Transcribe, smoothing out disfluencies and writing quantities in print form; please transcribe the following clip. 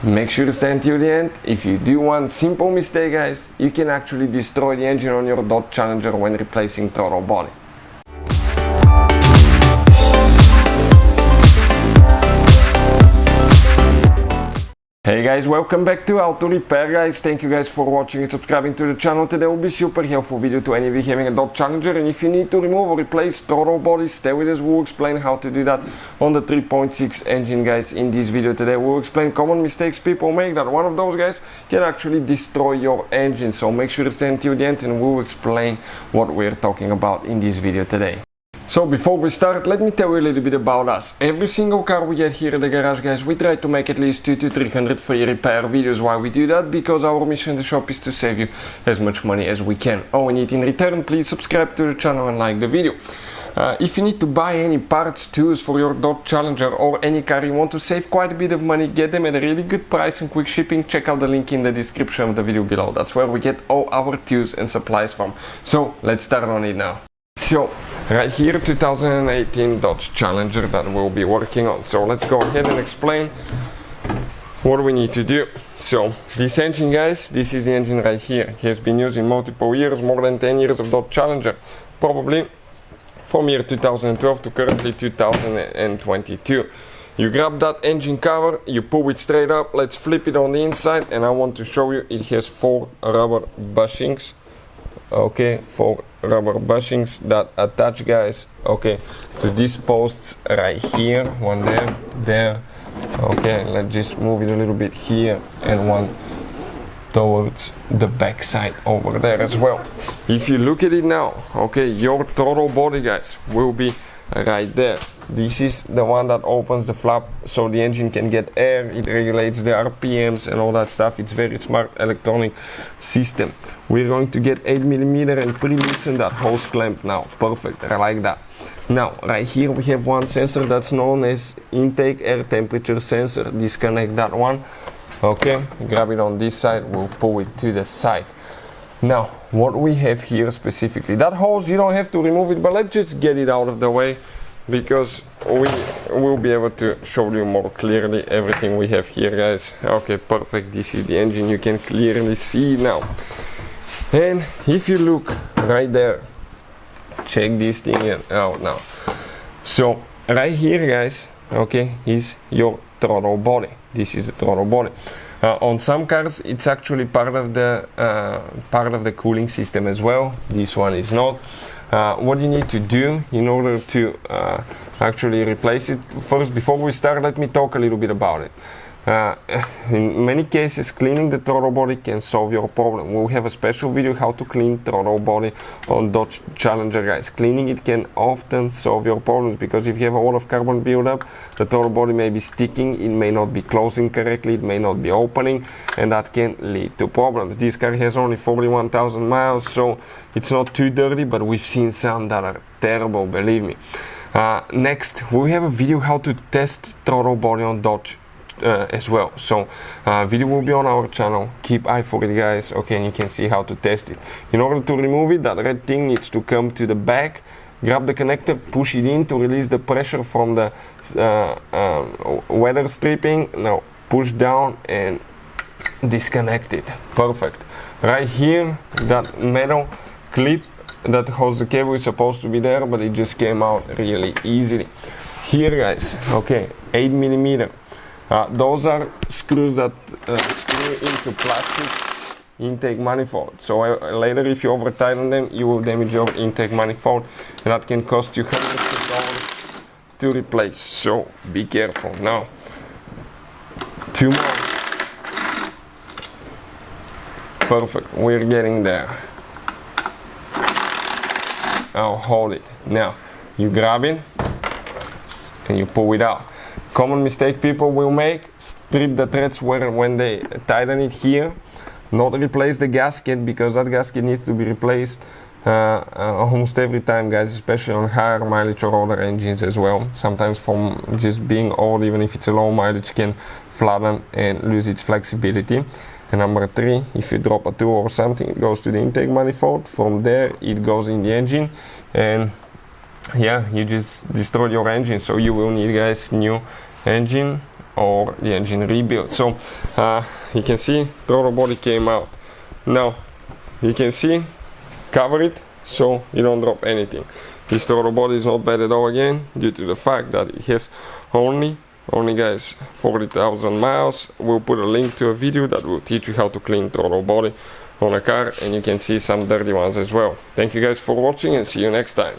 Make sure to stay until the end. If you do one simple mistake, guys, you can actually destroy the engine on your Dodge Challenger when replacing throttle body. Hey guys, welcome back to Auto Repair, guys. Thank you guys for watching and subscribing to the channel. Today will be super helpful video to any of you having a Dodge Challenger, and if you need to remove or replace throttle body, stay with us. We'll explain how to do that on the 3.6 engine, guys. In this video today we'll explain common mistakes people make, that one of those, guys, can actually destroy your engine. So make sure to stay until the end and we'll explain what we're talking about in this video today. So before we start, let me tell you a little bit about us. Every single car we get here at the garage, guys, we try to make at least 200 to 300 free repair videos. Why we do that? Because our mission in the shop is to save you as much money as we can. All we need in return, please subscribe to the channel and like the video. If you need to buy any parts, tools for your Dodge Challenger or any car you want to save quite a bit of money, get them at a really good price and quick shipping, check out the link in the description of the video below. That's where we get all our tools and supplies from. So let's start on it now. So right here, 2018 Dodge Challenger that we'll be working on. So let's go ahead and explain what we need to do. So this engine, guys, this is the engine right here. It has been used in multiple years, more than 10 years of Dodge Challenger, probably from year 2012 to currently 2022. You grab that engine cover, you pull it straight up, let's flip it on the inside, and I want to show you it has 4 rubber bushings. Okay, 4 rubber bushings that attach, guys, okay, to these posts right here. One there, okay, let's just move it a little bit here, and one towards the back side over there as well. If you look at it now, okay, your throttle body, guys, will be right there. This is the one that opens the flap so the engine can get air. It regulates the RPMs and all that stuff. It's very smart electronic system. We're going to get 8mm and pre-loosen that hose clamp now. Perfect, I like that. Now right here we have one sensor that's known as intake air temperature sensor. Disconnect that one. Okay, grab it on this side, we'll pull it to the side. Now what we have here specifically, that hose, you don't have to remove it, but let's just get it out of the way, because we will be able to show you more clearly everything we have here, guys. Okay, perfect. This is the engine, you can clearly see now. And if you look right there, check this thing out now. So right here, guys, okay, is your throttle body. This is the throttle body. On some cars it's actually part of the cooling system as well. This one is not. What you need to do in order to actually replace it, first, before we start, let me talk a little bit about it. In many cases, cleaning the throttle body can solve your problem. We'll have a special video how to clean throttle body on Dodge Challenger, guys. Cleaning it can often solve your problems, because if you have a lot of carbon buildup, the throttle body may be sticking, it may not be closing correctly, it may not be opening, and that can lead to problems. This car has only 41,000 miles, so it's not too dirty, but we've seen some that are terrible, believe me. Next, we have a video how to test throttle body on Dodge as well. So video will be on our channel, keep eye for it, guys. Okay, and you can see how to test it. In order to remove it, that red thing needs to come to the back, grab the connector, push it in to release the pressure from the weather stripping. Now push down and disconnect it. Perfect. Right here, that metal clip that holds the cable is supposed to be there, but it just came out really easily. Here, guys, okay, 8mm. Those are screws that screw into plastic intake manifold. So later, if you over tighten them, you will damage your intake manifold, and that can cost you hundreds of dollars to replace. So be careful. Now, 2 more. Perfect. We're getting there. I'll hold it. Now you grab it and you pull it out. Common mistake people will make: strip the threads when they tighten it here, not replace the gasket, because that gasket needs to be replaced almost every time, guys, especially on higher mileage or older engines as well. Sometimes from just being old, even if it's a low mileage, can flatten and lose its flexibility. And number 3, if you drop a tool or something, it goes to the intake manifold. From there it goes in the engine, and yeah, you just destroyed your engine. So you will need, guys, new engine or the engine rebuild. So you can see throttle body came out. Now you can see, cover it so you don't drop anything. This throttle body is not bad at all, again, due to the fact that it has only guys 40,000 miles. We'll put a link to a video that will teach you how to clean throttle body on a car, and you can see some dirty ones as well. Thank you guys for watching, and see you next time.